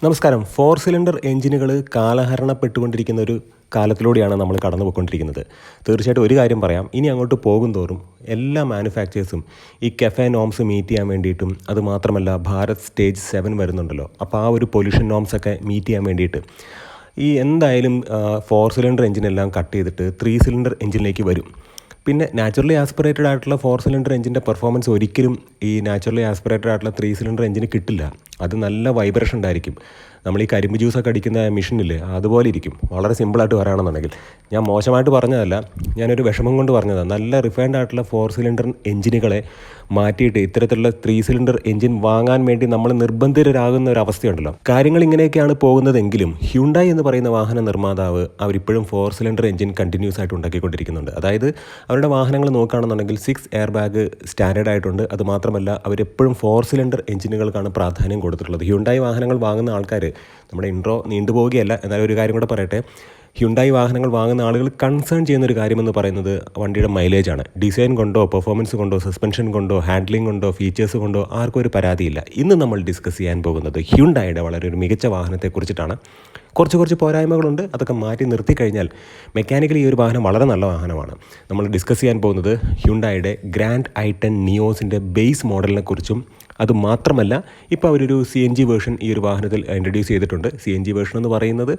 നമസ്കാരം. 4 സിലിണ്ടർ എഞ്ചിനുകൾ കാലഹരണപ്പെട്ടുകൊണ്ടിരിക്കുന്ന ഒരു കാലത്തിലൂടെയാണ് നമ്മൾ കടന്നു പോയിക്കൊണ്ടിരിക്കുന്നത്. തീർച്ചയായിട്ടും ഒരു കാര്യം പറയാം, ഇനി അങ്ങോട്ട് പോകും തോറും എല്ലാ മാനുഫാക്ചേഴ്സും ഈ കെഫെ നോംസ് മീറ്റ് ചെയ്യാൻ വേണ്ടിയിട്ടും, അതുമാത്രമല്ല ഭാരത് സ്റ്റേജ് 7 വരുന്നുണ്ടല്ലോ, അപ്പോൾ ആ ഒരു പൊല്യൂഷൻ നോംസൊക്കെ മീറ്റ് ചെയ്യാൻ വേണ്ടിയിട്ട് ഈ എന്തായാലും 4 സിലിണ്ടർ എഞ്ചിനെല്ലാം കട്ട് ചെയ്തിട്ട് 3 സിലിണ്ടർ എഞ്ചിനിലേക്ക് വരും. പിന്നെ നാച്ചുറലി ആസ്പിറേറ്റഡ് ആയിട്ടുള്ള 4 സിലിണ്ടർ എഞ്ചിൻ്റെ പെർഫോമൻസ് ഒരിക്കലും ഈ നാച്ചുറലി ആസ്പിറേറ്റഡ് ആയിട്ടുള്ള 3 സിലിണ്ടർ എഞ്ചിന് കിട്ടില്ല. അത് നല്ല വൈബ്രേഷൻ ഉണ്ടായിരിക്കും. നമ്മൾ ഈ കരിമ്പ് ജ്യൂസൊക്കെ അടിക്കുന്ന മെഷീനില്ലേ, അതുപോലെ ഇരിക്കും. വളരെ സിമ്പിളായിട്ട് പറയുകയാണെന്നുണ്ടെങ്കിൽ, ഞാൻ മോശമായിട്ട് പറഞ്ഞതല്ല, ഞാനൊരു വിഷമം കൊണ്ട് പറഞ്ഞതാണ്. നല്ല റിഫൈൻഡ് ആയിട്ടുള്ള 4 സിലിണ്ടർ എഞ്ചിനുകളെ മാറ്റിയിട്ട് ഇത്തരത്തിലുള്ള 3 സിലിണ്ടർ എഞ്ചിൻ വാങ്ങാൻ വേണ്ടി നമ്മൾ നിർബന്ധിതരാകുന്ന ഒരു അവസ്ഥയുണ്ടല്ലോ. കാര്യങ്ങൾ ഇങ്ങനെയൊക്കെയാണ് പോകുന്നതെങ്കിലും ഹ്യുണ്ടായി എന്ന് പറയുന്ന വാഹന നിർമ്മാതാവ് അവരിപ്പോഴും 4 സിലിണ്ടർ എഞ്ചിൻ കണ്ടിന്യൂസ് ആയിട്ട് ഉണ്ടാക്കിക്കൊണ്ടിരിക്കുന്നുണ്ട്. അതായത് അവരുടെ വാഹനങ്ങൾ നോക്കുകയാണെന്നുണ്ടെങ്കിൽ 6 എയർ ബാഗ് സ്റ്റാൻഡേർഡ് ആയിട്ടുണ്ട്. അതുമാത്രമല്ല അവരെപ്പോഴും 4 സിലിണ്ടർ എഞ്ചിനുകൾക്കാണ് പ്രാധാന്യം കൊടുത്തിട്ടുള്ളത്. ഹ്യുണ്ടായി വാഹനങ്ങൾ വാങ്ങുന്ന ആൾക്കാർ, നമ്മുടെ ഇൻട്രോ നീണ്ടുപോവുകയല്ല, എന്നാലും ഒരു കാര്യം കൂടെ പറയട്ടെ. ഹ്യുണ്ടായി വാഹനങ്ങൾ വാങ്ങുന്ന ആളുകൾ കൺസേൺ ചെയ്യുന്നൊരു കാര്യമെന്ന് പറയുന്നത് വണ്ടിയുടെ മൈലേജാണ്. ഡിസൈൻ കൊണ്ടോ പെർഫോമൻസ് കൊണ്ടോ സസ്പെൻഷൻ കൊണ്ടോ ഹാൻഡ്ലിംഗ് കൊണ്ടോ ഫീച്ചേഴ്സ് കൊണ്ടോ ആർക്കും ഒരു പരാതിയില്ല. ഇന്ന് നമ്മൾ ഡിസ്കസ് ചെയ്യാൻ പോകുന്നത് ഹ്യുണ്ടായിയുടെ വളരെ ഒരു മികച്ച വാഹനത്തെക്കുറിച്ചിട്ടാണ്. കുറച്ച് പോരായ്മകളുണ്ട്, അതൊക്കെ മാറ്റി നിർത്തി കഴിഞ്ഞാൽ മെക്കാനിക്കലി ഈ ഒരു വാഹനം വളരെ നല്ല വാഹനമാണ്. നമ്മൾ ഡിസ്കസ് ചെയ്യാൻ പോകുന്നത് ഹ്യുണ്ടായിയുടെ ഗ്രാൻഡ് i10 നിയോസിൻ്റെ ബേസ് മോഡലിനെ കുറിച്ചും, അതുമാത്രമല്ല ഇപ്പോൾ അവരൊരു CNG വേർഷൻ ഈ ഒരു വാഹനത്തിൽ ഇൻട്രൊഡ്യൂസ് ചെയ്തിട്ടുണ്ട്. CNG വേർഷൻ എന്ന് പറയുന്നത്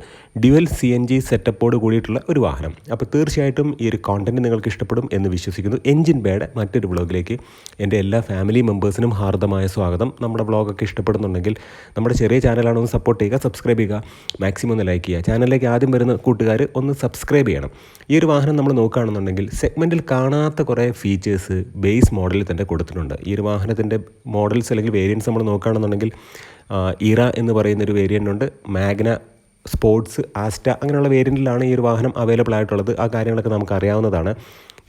ഡ്യുവൽ CNG സെറ്റപ്പോട് കൂടിയിട്ടുള്ള ഒരു വാഹനം. അപ്പോൾ തീർച്ചയായിട്ടും ഈ ഒരു കോണ്ടൻറ്റ് നിങ്ങൾക്ക് ഇഷ്ടപ്പെടും എന്ന് വിശ്വസിക്കുന്നു. എൻജിൻ ബേയുടെ മറ്റൊരു വ്ളോഗിലേക്ക് എൻ്റെ എല്ലാ ഫാമിലി മെമ്പേഴ്സിനും ഹാർദമായ സ്വാഗതം. നമ്മുടെ വ്ളോഗൊക്കെ ഇഷ്ടപ്പെടുന്നുണ്ടെങ്കിൽ നമ്മുടെ ചെറിയ ചാനലാണ്, ഒന്ന് സപ്പോർട്ട് ചെയ്യുക, സബ്സ്ക്രൈബ് ചെയ്യുക, മാക്സിമം ഒന്ന് ലൈക്ക് ചെയ്യുക. ചാനലിലേക്ക് ആദ്യം വരുന്ന കൂട്ടുകാർ ഒന്ന് സബ്സ്ക്രൈബ് ചെയ്യണം. ഈ ഒരു വാഹനം നമ്മൾ നോക്കുകയാണെന്നുണ്ടെങ്കിൽ സെഗ്മെൻറ്റിൽ കാണാത്ത കുറേ ഫീച്ചേഴ്സ് ബേസ് മോഡലിൽ തന്നെ കൊടുത്തിട്ടുണ്ട്. ഈ ഒരു വാഹനത്തിൻ്റെ മോഡൽസ് അല്ലെങ്കിൽ വേരിയൻസ് നമ്മൾ നോക്കുകയാണെന്നുണ്ടെങ്കിൽ ഇറ എന്ന് പറയുന്നൊരു വേരിയൻ്റ് ഉണ്ട്, മാഗ്ന, സ്പോർട്സ്, ആസ്റ്റ, അങ്ങനെയുള്ള വേരിയൻറ്റിലാണ് ഈ ഒരു വാഹനം അവൈലബിൾ ആയിട്ടുള്ളത്. ആ കാര്യങ്ങളൊക്കെ നമുക്ക് അറിയാവുന്നതാണ്.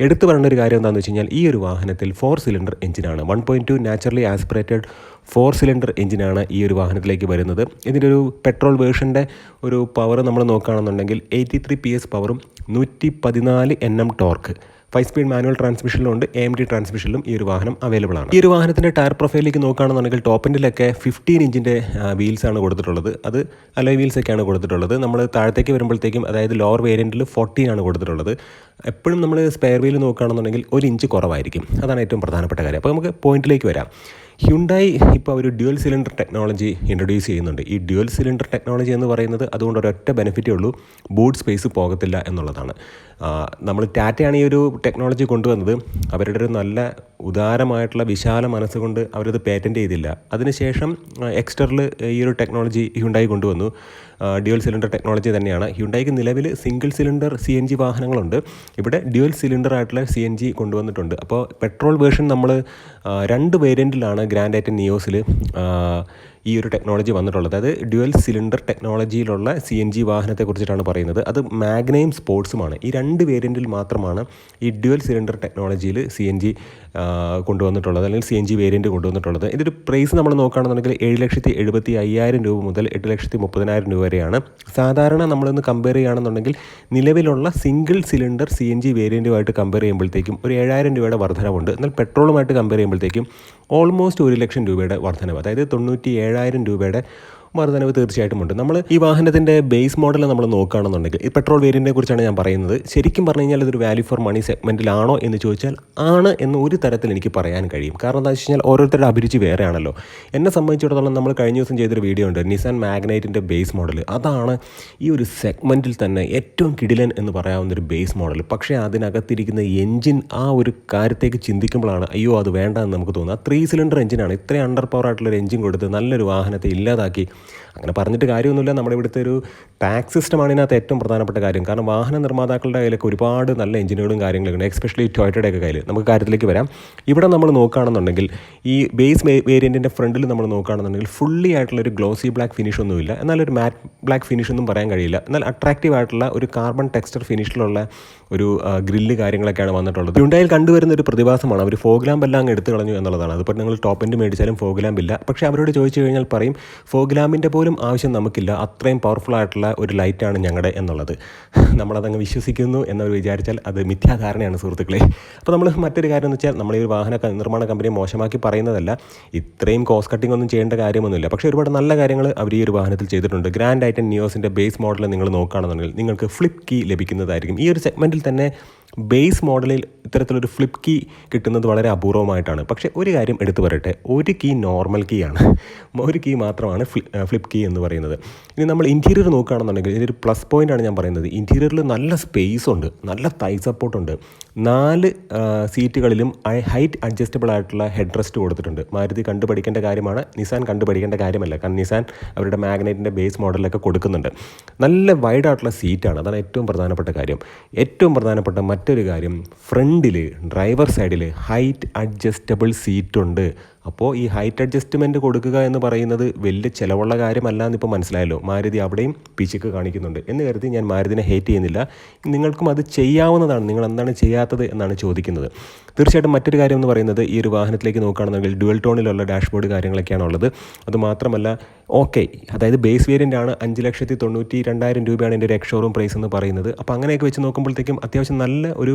എടുത്തു പറയേണ്ട ഒരു കാര്യം എന്താണെന്ന് വെച്ച് കഴിഞ്ഞാൽ, ഈ ഒരു വാഹനത്തിൽ 4 സിലിണ്ടർ എഞ്ചിനാണ്. 1.2 നാച്ചുറലി ആസ്പിറേറ്റഡ് 4 സിലിണ്ടർ എഞ്ചിനാണ് ഈ ഒരു വാഹനത്തിലേക്ക് വരുന്നത്. ഇതിൻ്റെ ഒരു പെട്രോൾ വേർഷൻ്റെ ഒരു പവർ നമ്മൾ നോക്കുകയാണെന്നുണ്ടെങ്കിൽ 83 PS പവറും 114 Nm ടോർക്ക്. 5 സ്പീഡ് മാനുവൽ ട്രാൻസ്മിഷനിലുണ്ട്, AMD ട്രാൻസ്മിഷനിലും ഈ ഒരു വാഹനം അവൈലബിൾ ആണ്. ഈ ഒരു വാഹനത്തിൻ്റെ ടയർ പ്രൊഫൈലിലേക്ക് നോക്കുകയാണെന്നുണ്ടെങ്കിൽ ടോപ്പ് എൻഡിലൊക്കെ 15 ഇഞ്ചിൻ്റെ വീൽസാണ് കൊടുത്തിട്ടുള്ളത്. അത് അലോയ് വീൽസൊക്കെയാണ് കൊടുത്തിട്ടുള്ളത്. നമ്മൾ താഴത്തേക്ക് വരുമ്പോഴത്തേക്കും, അതായത് ലോവർ വേരിയൻറ്റിൽ 14 ആണ് കൊടുത്തിട്ടുള്ളത്. എപ്പോഴും നമ്മൾ സ്പെയർ വീൽ നോക്കുകയാണെന്നുണ്ടെങ്കിൽ 1 ഇഞ്ച് കുറവായിരിക്കും. അതാണ് ഏറ്റവും പ്രധാനപ്പെട്ട കാര്യം. അപ്പോൾ നമുക്ക് പോയിന്റിലേക്ക് വരാം. ഹ്യുണ്ടായി ഇപ്പോൾ ഒരു ഡ്യുവൽ സിലിണ്ടർ ടെക്നോളജി ഇൻട്രൊഡ്യൂസ് ചെയ്യുന്നുണ്ട്. ഈ ഡ്യുവൽ സിലിണ്ടർ ടെക്നോളജി എന്ന് പറയുന്നത് അതുകൊണ്ട് ഒരൊറ്റ ബെനിഫിറ്റേ ഉള്ളൂ, ബൂട്ട് സ്പേസ് പോകത്തില്ല എന്നുള്ളതാണ്. നമ്മൾ ടാറ്റയാണ് ഈ ഒരു ടെക്നോളജി കൊണ്ടുവന്നത്. അവരുടെ ഒരു നല്ല ഉദാരമായിട്ടുള്ള വിശാല മനസ്സുകൊണ്ട് അവരത് പേറ്റൻറ്റ് ചെയ്തില്ല. അതിനുശേഷം എക്സ്റ്ററിൽ ഈ ഒരു ടെക്നോളജി ഹ്യുണ്ടായി കൊണ്ടുവന്നു. ഡ്യുവൽ സിലിണ്ടർ ടെക്നോളജി തന്നെയാണ്. ഹ്യുണ്ടായിക്ക് നിലവിൽ സിംഗിൾ സിലിണ്ടർ CNG വാഹനങ്ങളുണ്ട്. ഇവിടെ ഡ്യുവൽ സിലിണ്ടർ ആയിട്ടുള്ള CNG കൊണ്ടുവന്നിട്ടുണ്ട്. അപ്പോൾ പെട്രോൾ വേർഷൻ നമ്മൾ 2 വേരിയൻറ്റിലാണ് ഗ്രാൻഡ് i10 നിയോസിൽ ഈ ഒരു ടെക്നോളജി വന്നിട്ടുള്ളത്. അതായത് ഡ്യുവൽ സിലിണ്ടർ ടെക്നോളജിയിലുള്ള CNG വാഹനത്തെക്കുറിച്ചിട്ടാണ് പറയുന്നത്. അത് മാഗ്നയും സ്പോർട്സുമാണ്. ഈ 2 വേരിയൻറ്റിൽ മാത്രമാണ് ഈ ഡ്യുവൽ സിലിണ്ടർ ടെക്നോളജിയിൽ CNG കൊണ്ടുവന്നിട്ടുള്ളത്, അല്ലെങ്കിൽ CNG വേരിയൻറ്റ് കൊണ്ടുവന്നിട്ടുള്ളത്. ഇതിൻ്റെ പ്രൈസ് നമ്മൾ നോക്കുകയാണെന്നുണ്ടെങ്കിൽ 7,75,000 രൂപ മുതൽ 8,30,000 രൂപ വരെയാണ്. സാധാരണ നമ്മളിന്ന് കമ്പയർ ചെയ്യുകയാണെന്നുണ്ടെങ്കിൽ നിലവിലുള്ള സിംഗിൾ സിലിണ്ടർ CNG വേരിയൻറ്റുമായിട്ട് കമ്പയർ ചെയ്യുമ്പോഴത്തേക്കും ഒരു 7,000 രൂപയുടെ വർധനവുണ്ട്. എന്നാൽ പെട്രോളുമായിട്ട് കമ്പയർ ചെയ്യുമ്പോഴത്തേക്കും ഓൾമോസ്റ്റ് 1,00,000 രൂപയുടെ വർധനവ്, അതായത് 97,000 രൂപയുടെ വർധനവ് തീർച്ചയായിട്ടും ഉണ്ട്. നമ്മൾ ഈ വാഹനത്തിൻ്റെ ബേസ് മോഡൽ നമ്മൾ നോക്കുകയാണെന്നുണ്ടെങ്കിൽ, ഈ പെട്രോൾ വേരിയൻറ്റിനെ കുറിച്ചാണ് ഞാൻ പറയുന്നത്. ശരിക്കും പറഞ്ഞു കഴിഞ്ഞാൽ ഇതൊരു വാല്യൂ ഫോർ മണി സെഗ്മെൻറ്റിലാണോ എന്ന് ചോദിച്ചാൽ ആണ് എന്ന് ഒരു തരത്തിൽ എനിക്ക് പറയാൻ കഴിയും. കാരണം എന്താ വെച്ച് കഴിഞ്ഞാൽ ഓരോരുത്തരുടെ അഭിരുചി വേറെ ആണല്ലോ. എന്നെ സംബന്ധിച്ചിടത്തോളം നമ്മൾ കഴിഞ്ഞ ദിവസം ചെയ്തൊരു വീഡിയോ ഉണ്ട്, നിസാൻ മാഗ്നൈറ്റിൻ്റെ ബേസ് മോഡൽ. അതാണ് ഈ ഒരു സെഗ്മെൻറ്റിൽ തന്നെ ഏറ്റവും കിടിലൻ എന്ന് പറയാവുന്നൊരു ബേസ് മോഡൽ. പക്ഷേ അതിനകത്തിരിക്കുന്ന എൻജിൻ, ആ ഒരു കാര്യത്തേക്ക് ചിന്തിക്കുമ്പോഴാണ് അയ്യോ അത് വേണ്ട എന്ന് നമുക്ക് തോന്നുന്നത്. 3 സിലിണ്ടർ എഞ്ചിനാണ്. ഇത്രയും അണ്ടർ പവർ ആയിട്ടുള്ളൊരു എഞ്ചിൻ കൊടുത്ത് നല്ലൊരു വാഹനത്തെ ഇല്ലാതാക്കി. അങ്ങനെ പറഞ്ഞിട്ട് കാര്യമൊന്നുമില്ല. നമ്മുടെ ഇവിടുത്തെ ഒരു ടാക്സ് സിസ്റ്റമാണ് ഇതിനകത്ത് ഏറ്റവും പ്രധാനപ്പെട്ട കാര്യം. കാരണം വാഹന നിർമ്മാതാക്കളുടെ കയ്യിലൊക്കെ ഒരുപാട് നല്ല എഞ്ചിനുകളും കാര്യങ്ങളൊക്കെ ഉണ്ട്, എസ്പെഷ്യലി ടൊയോട്ടയുടെയൊക്കെ കയ്യിൽ. നമുക്ക് കാര്യത്തിലേക്ക് വരാം. ഇവിടെ നമ്മൾ നോക്കുകയാണെന്നുണ്ടെങ്കിൽ ഈ ബേസ് വേരിയൻറ്റിൻ്റെ ഫ്രണ്ടിൽ നമ്മൾ നോക്കുകയാണെന്നുണ്ടെങ്കിൽ ഫുള്ളി ആയിട്ടുള്ളൊരു ഗ്ലോസി ബ്ലാക്ക് ഫിനിഷ് ഒന്നുമില്ല, എന്നാൽ ഒരു മാറ്റ് ബ്ലാക്ക് ഫിനിഷ് ഒന്നും പറയാൻ കഴിയില്ല. എന്നാൽ അട്രാക്റ്റീവ് ആയിട്ടുള്ള ഒരു കാർബൺ ടെക്സ്ചർ ഫിനിഷിലുള്ള ഒരു ഗ്രില്ല് കാര്യങ്ങളൊക്കെയാണ് വന്നിട്ടുള്ളത്. ഹ്യുണ്ടായിൽ കണ്ടുവരുന്ന ഒരു പ്രതിഭാസമാണ് അവർ ഫോഗ് ലാമ്പ് എല്ലാം എടുത്തു കളഞ്ഞു എന്നുള്ളതാണ്. അതിപ്പോൾ നിങ്ങൾ ടോപ്പ് എൻഡ് മേടിച്ചാലും ഫോഗ് ലാമ്പ് ഇല്ല. പക്ഷേ അവരോട് ചോദിച്ചു കഴിഞ്ഞാൽ പറയും ഫോഗ് ലാമ്പ് ലാമ്പിൻ്റെ പോലും ആവശ്യം നമുക്കില്ല, അത്രയും പവർഫുൾ ആയിട്ടുള്ള ഒരു ലൈറ്റാണ് ഞങ്ങളുടെ എന്നുള്ളത്. നമ്മളതങ്ങ് വിശ്വസിക്കുന്നു എന്നവർ വിചാരിച്ചാൽ അത് മിഥ്യാധാരണയാണ് സുഹൃത്തുക്കളെ. അപ്പോൾ നമ്മൾ മറ്റൊരു കാര്യം എന്ന് വെച്ചാൽ, നമ്മൾ ഈ ഒരു വാഹന നിർമ്മാണ കമ്പനിയെ മോശമാക്കി പറയുന്നതല്ല, ഇത്രയും കോസ്റ്റ് കട്ടിംഗ് ഒന്നും ചെയ്യേണ്ട കാര്യമൊന്നുമില്ല. പക്ഷേ ഒരുപാട് നല്ല കാര്യങ്ങൾ അവർ ഈ ഒരു വാഹനത്തിൽ ചെയ്തിട്ടുണ്ട്. ഗ്രാൻഡ് ഐറ്റൻ നിയോസിൻ്റെ ബേസ് മോഡൽ നിങ്ങൾ നോക്കുകയാണെന്നുണ്ടെങ്കിൽ നിങ്ങൾക്ക് ഫ്ലിപ്പ് കീ ലഭിക്കുന്നതായിരിക്കും. ഈ ഒരു സെഗ്മെൻറ്റിൽ തന്നെ ബേസ് മോഡലിൽ ഇത്തരത്തിലൊരു ഫ്ലിപ്പ് കീ കിട്ടുന്നത് വളരെ അപൂർവമായിട്ടാണ്. പക്ഷേ ഒരു കാര്യം എടുത്തു പറയട്ടെ, ഒരു കീ നോർമൽ കീ ആണ്, ഒരു കീ മാത്രമാണ് ഫ്ലിപ്പ് കീ എന്ന് പറയുന്നത്. ഇനി നമ്മൾ ഇൻറ്റീരിയർ നോക്കുകയാണെന്നുണ്ടെങ്കിൽ ഇതിൻ്റെ ഒരു പ്ലസ് പോയിൻ്റാണ് ഞാൻ പറയുന്നത്. ഇൻറ്റീരിയറിൽ നല്ല സ്പേസ് ഉണ്ട്, നല്ല തൈ സപ്പോർട്ടുണ്ട്, 4 സീറ്റുകളിലും ഹൈറ്റ് അഡ്ജസ്റ്റബിൾ ആയിട്ടുള്ള ഹെഡ് റെസ്റ്റ് കൊടുത്തിട്ടുണ്ട്. മാരുതി കണ്ടുപഠിക്കേണ്ട കാര്യമാണ്, നിസാൻ കണ്ടുപഠിക്കേണ്ട കാര്യമല്ല. കാരണം നിസാൻ അവരുടെ മാഗ്നൈറ്റിൻ്റെ ബേസ് മോഡലൊക്കെ കൊടുക്കുന്നുണ്ട്. നല്ല വൈഡ് ആയിട്ടുള്ള സീറ്റാണ്, അതാണ് ഏറ്റവും പ്രധാനപ്പെട്ട കാര്യം. ഏറ്റവും പ്രധാനപ്പെട്ട മറ്റൊരു കാര്യം, ഫ്രണ്ടിൽ ഡ്രൈവർ സൈഡിൽ ഹൈറ്റ് അഡ്ജസ്റ്റബിൾ സീറ്റുണ്ട്. അപ്പോൾ ഈ ഹൈറ്റ് അഡ്ജസ്റ്റ്മെൻറ്റ് കൊടുക്കുക എന്ന് പറയുന്നത് വലിയ ചിലവുള്ള കാര്യമല്ല എന്നിപ്പോൾ മനസ്സിലായല്ലോ. മാരുതി അവിടെയും പിശുക്ക് കാണിക്കുന്നുണ്ട് എന്ന് കരുതി ഞാൻ മാരുതിനെ ഹേറ്റ് ചെയ്യുന്നില്ല. നിങ്ങൾക്കും അത് ചെയ്യാവുന്നതാണ്. നിങ്ങൾ എന്താണ് ചെയ്യാത്തത് എന്നാണ് ചോദിക്കുന്നത്. തീർച്ചയായിട്ടും മറ്റൊരു കാര്യം എന്ന് പറയുന്നത്, ഈ ഒരു വാഹനത്തിലേക്ക് നോക്കുകയാണെന്നുണ്ടെങ്കിൽ ഡ്യുവൽ ടോണിലുള്ള ഡാഷ്ബോർഡ് കാര്യങ്ങളൊക്കെയാണ് ഉള്ളത്. അതുമാത്രമല്ല ഓക്കെ, അതായത് ബേസ് വേരിയൻ്റ് ആണ്, 5,92,200 രൂപയാണ് എൻ്റെ ഒരു എക്സ്-ഷോറൂം പ്രൈസ് എന്ന് പറയുന്നത്. അപ്പോൾ അങ്ങനെയൊക്കെ വെച്ച് നോക്കുമ്പോഴത്തേക്കും അത്യാവശ്യം നല്ല ഒരു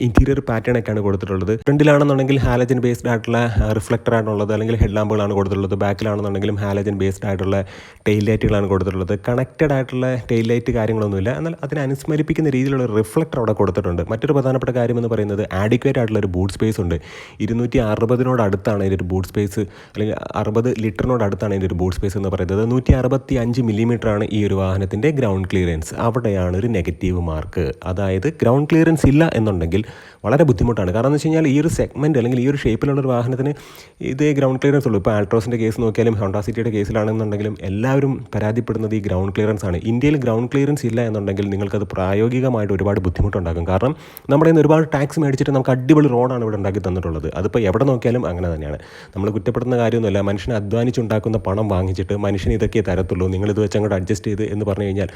ഇൻറ്റീരിയർ പാറ്റേൺ ഒക്കെയാണ് കൊടുത്തിട്ടുള്ളത്. ഫ്രണ്ടിലാണെന്നുണ്ടെങ്കിൽ ഹാലജൻ ബേസ്ഡ് ആയിട്ടുള്ള റിഫ്ലക്ടറാണുള്ളത്, അല്ലെങ്കിൽ ഹെഡ് ലാമ്പുകളാണ് കൊടുത്തിട്ടുള്ളത്. ബാക്കിലാണെന്നുണ്ടെങ്കിലും ഹാലജൻ ബേസ്ഡ് ആയിട്ടുള്ള ടെയിൽ ലൈറ്റുകളാണ് കൊടുത്തിട്ടുള്ളത്. കണക്റ്റഡ് ആയിട്ടുള്ള ടെയിൽ ലൈറ്റ് കാര്യങ്ങളൊന്നുമില്ല, എന്നാൽ അതിനെ അനുസ്മരിപ്പിക്കുന്ന രീതിയിലുള്ള റിഫ്ലക്ടർ അവിടെ കൊടുത്തിട്ടുണ്ട്. മറ്റൊരു പ്രധാനപ്പെട്ട കാര്യം എന്ന് പറയുന്നത്, ആഡിക്വേറ്റ് ആയിട്ടുള്ള ഒരു ബൂട്ട് സ്പേസ് ഉണ്ട്. 260 അടുത്താണ് ഇതിൻ്റെ ഒരു ബൂട്ട് സ്പേസ്, അല്ലെങ്കിൽ 60 ലിറ്ററിനോട് അടുത്താണ് ഇതിൻ്റെ ഒരു ബൂട്ട് സ്പേസ് എന്ന് പറയുന്നത്. 165 മില്ലിമീറ്ററാണ് ഈ ഒരു വാഹനത്തിൻ്റെ ഗ്രൗണ്ട് ക്ലിയറൻസ്. അവിടെയാണ് ഒരു നെഗറ്റീവ് മാർക്ക്. അതായത് ഗ്രൗണ്ട് ക്ലിയറൻസ് ഇല്ല എന്നുണ്ടെങ്കിൽ വളരെ ബുദ്ധിമുട്ടാണ്. കാരണം എന്ന് വെച്ച് കഴിഞ്ഞാൽ ഈ ഒരു സെഗ്മെൻറ്റ് അല്ലെങ്കിൽ ഈ ഒരു ഷേപ്പിലുള്ളൊരു വാഹനത്തിന് ഇതേ ഗ്രൗണ്ട് ക്ലിയറൻസ് ഉള്ളൂ. ഇപ്പോൾ ആൾട്രോസിൻ്റെ കേസ് നോക്കിയാലും ഹോണ്ട സിറ്റിയുടെ കേസിലാണെന്നുണ്ടെങ്കിലും എല്ലാവരും പരാതിപ്പെടുന്നത് ഈ ഗ്രൗണ്ട് ക്ലിയറൻസ് ആണ്. ഇന്ത്യയിൽ ഗ്രൗണ്ട് ക്ലിയറൻസ് ഇല്ല എന്നുണ്ടെങ്കിൽ നിങ്ങൾക്കത് പ്രായോഗികമായിട്ട് ഒരുപാട് ബുദ്ധിമുട്ടുണ്ടാകും. കാരണം നമ്മുടെ ഇന്ന് ഒരുപാട് ടാക്സ് മേടിച്ചിട്ട് നമുക്ക് അടിപൊളി റോഡാണ് ഇവിടെ ഉണ്ടാക്കി തന്നിട്ടുള്ളത്. അതിപ്പോൾ എവിടെ നോക്കിയാലും അങ്ങനെ തന്നെയാണ്. നമ്മൾ കുറ്റപ്പെടുന്ന കാര്യമൊന്നുമില്ല. മനുഷ്യനെ അധ്വാനിച്ചുണ്ടാക്കുന്ന പണം വാങ്ങിച്ചിട്ട് മനുഷ്യന് ഇതൊക്കെ തരത്തുള്ളൂ, നിങ്ങളിത് വെച്ച് അങ്ങോട്ട് അഡ്ജസ്റ്റ് ചെയ്ത് എന്ന് പറഞ്ഞു കഴിഞ്ഞാൽ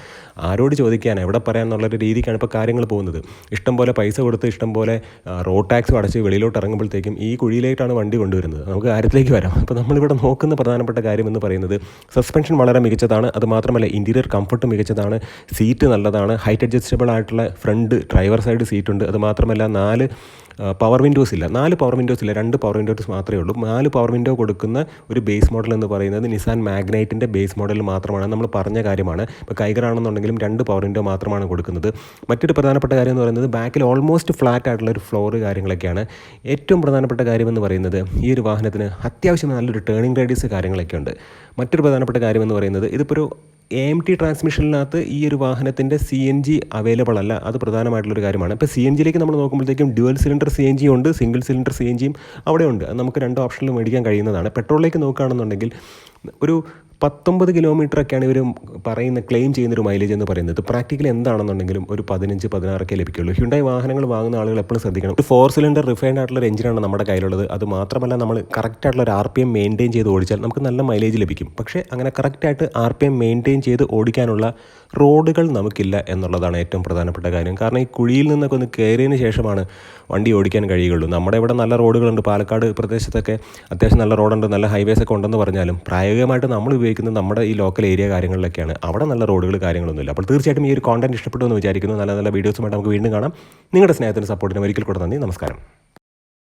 ആരോട് ചോദിക്കാൻ, എവിടെ പറയാമെന്നുള്ളൊരു രീതിക്കാണ് ഇപ്പോൾ കാര്യങ്ങൾ പോകുന്നത്. ഇഷ്ടം പോലെ പൈസ കൊടുത്ത് ഇഷ്ടം പോലെ റോഡ് ടാക്സ് അടച്ച് വെളിയിലോട്ട് ഇറങ്ങുമ്പോഴത്തേക്കും ഈ കുഴിയിലേക്കാണ് വണ്ടി കൊണ്ടുവരുന്നത്. നമുക്ക് കാര്യത്തിലേക്ക് വരാം. അപ്പോൾ നമ്മളിവിടെ നോക്കുന്ന പ്രധാനപ്പെട്ട കാര്യം എന്ന് പറയുന്നത്, സസ്പെൻഷൻ വളരെ മികച്ചതാണ്. അതുമാത്രമല്ല ഇൻറ്റീരിയർ കംഫർട്ട് മികച്ചതാണ്, സീറ്റ് നല്ലതാണ്, ഹൈറ്റ് അഡ്ജസ്റ്റബിൾ ആയിട്ടുള്ള ഫ്രണ്ട് ഡ്രൈവർ സൈഡ് സീറ്റുണ്ട്. അതുമാത്രമല്ല 4 പവർ വിൻഡോസ് ഇല്ല, 2 പവർ വിൻഡോസ് മാത്രമേ ഉള്ളൂ. 4 പവർ വിൻഡോ കൊടുക്കുന്ന ഒരു ബേസ് മോഡൽ എന്ന് പറയുന്നത് നിസാൻ മാഗ്നൈറ്റിൻ്റെ ബേസ് മോഡൽ മാത്രമാണ്. നമ്മൾ പറഞ്ഞ കാര്യമാണ്. ഇപ്പോൾ കൈഗർ ആണെന്നുണ്ടെങ്കിലും 2 പവർ വിൻഡോ മാത്രമാണ് കൊടുക്കുന്നത്. മറ്റൊരു പ്രധാനപ്പെട്ട കാര്യം എന്ന് പറയുന്നത്, ബാക്കിൽ ഓൾമോസ്റ്റ് ഫ്ലാറ്റ് ആയിട്ടുള്ള ഒരു ഫ്ലോർ കാര്യങ്ങളൊക്കെയാണ്. ഏറ്റവും പ്രധാനപ്പെട്ട കാര്യമെന്ന് പറയുന്നത്, ഈ ഒരു വാഹനത്തിന് അത്യാവശ്യം നല്ലൊരു ടേണിംഗ് റേഡിയസ് കാര്യങ്ങളൊക്കെ ഉണ്ട്. മറ്റൊരു പ്രധാനപ്പെട്ട കാര്യമെന്ന് പറയുന്നത്, ഇതിപ്പോൾ ഒരു AMT ട്രാൻസ്മിഷനിനകത്ത് ഈ ഒരു വാഹനത്തിൻ്റെ CNG അവൈലബിൾ അല്ല. അത് പ്രധാനമായിട്ടുള്ളൊരു കാര്യമാണ്. ഇപ്പോൾ CNGയിലേക്ക് നമ്മൾ നോക്കുമ്പോഴത്തേക്കും ഡ്യുവൽ സിലിണ്ടർ CNG ഉണ്ട്, സിംഗിൾ സിലിണ്ടർ CNGയും അവിടെ ഉണ്ട്. അത് നമുക്ക് 2 ഓപ്ഷനിൽ മേടിക്കാൻ കഴിയുന്നതാണ്. പെട്രോളിലേക്ക് നോക്കുകയാണെന്നുണ്ടെങ്കിൽ ഒരു 19 കിലോമീറ്ററൊക്കെയാണ് ഇവർ ക്ലെയിം ചെയ്യുന്നൊരു മൈലേജ് എന്ന് പറയുന്നത്. പ്രാക്ടിക്കലി എന്താണെന്നുണ്ടെങ്കിലും ഒരു 15-16 ലഭിക്കുള്ളൂ. ഹ്യുണ്ടായി വാഹനങ്ങൾ വാങ്ങുന്ന ആളുകൾ എപ്പോഴും ശ്രദ്ധിക്കണം. ഒരു 4 സിലിണ്ടർ റിഫൈൻഡ് ആയിട്ടുള്ള ഒരു എഞ്ചിനാണ് നമ്മുടെ കയ്യിലുള്ളത്. അത് മാത്രമല്ല നമ്മൾ കറക്റ്റായിട്ടുള്ള ഒരു RPM മെയിൻറ്റെയിൻ ചെയ്ത് ഓടിച്ചാൽ നമുക്ക് നല്ല മൈലേജ് ലഭിക്കും. പക്ഷേ അങ്ങനെ കറക്റ്റായിട്ട് RPM മെയിൻറ്റെയിൻ ചെയ്ത് ഓടിക്കാനുള്ള റോഡുകൾ നമുക്കില്ല എന്നുള്ളതാണ് ഏറ്റവും പ്രധാനപ്പെട്ട കാര്യം. കാരണം ഈ കുഴിയിൽ നിന്നൊക്കെ ഒന്ന് കയറിയതിന് ശേഷമാണ് വണ്ടി ഓടിക്കാൻ കഴിയുകയുള്ളൂ. നമ്മുടെ ഇവിടെ നല്ല റോഡുകളുണ്ട്, പാലക്കാട് പ്രദേശത്തൊക്കെ അത്യാവശ്യം നല്ല റോഡുണ്ട്, നല്ല ഹൈവേസ് ഒക്കെ ഉണ്ടെന്ന് പറഞ്ഞാലും പ്രായോഗികമായിട്ട് നമ്മൾ ഉപയോഗിക്കുന്നത് നമ്മുടെ ഈ ലോക്കൽ ഏരിയ കാര്യങ്ങളിലൊക്കെയാണ്. അവിടെ നല്ല റോഡുകൾ കാര്യങ്ങളൊന്നുമില്ല. അപ്പോൾ തീർച്ചയായിട്ടും ഈ ഒരു കോണ്ടന്റ് ഇഷ്ടപ്പെട്ടു എന്ന് വിചാരിക്കുന്നു. നല്ല നല്ല വീഡിയോസുമായിട്ട് നമുക്ക് വീണ്ടും കാണാം. നിങ്ങളുടെ സ്നേഹത്തിന് സപ്പോർട്ടിന് ഒരിക്കൽ കൂടെ നന്ദി. നമസ്കാരം.